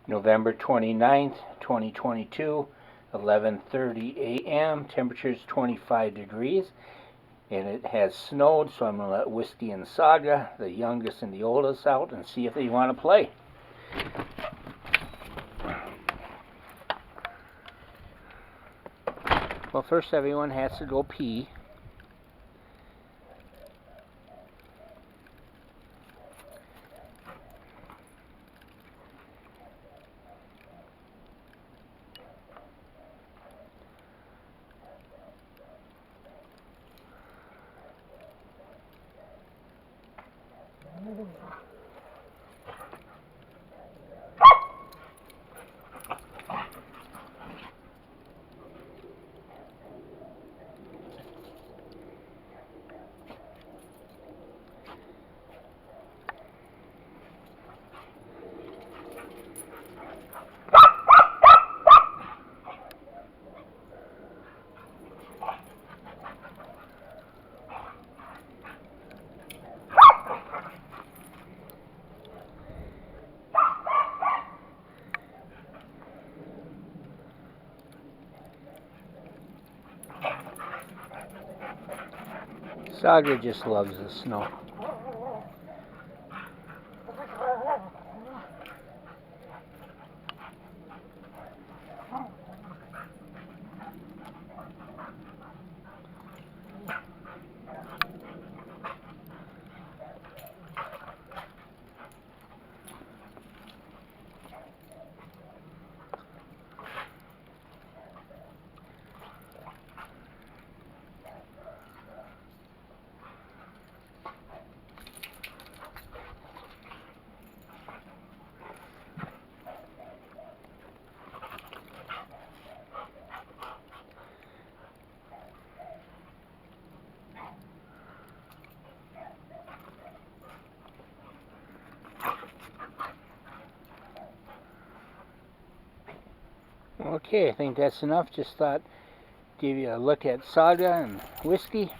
November 29th, 2022, 11:30 a.m. Temperature's 25 degrees, and it has snowed, so I'm going to let Whiskey and Saga, the youngest and the oldest, out and see if they want to play. Well, first everyone has to go pee. Saga just loves the snow. Okay, I think that's enough. Just thought give you a look at Saga and Whiskey.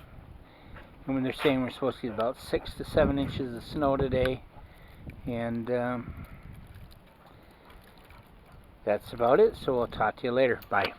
And when they're saying we're supposed to get about 6 to 7 inches of snow today, and that's about it. So we'll talk to you later. Bye.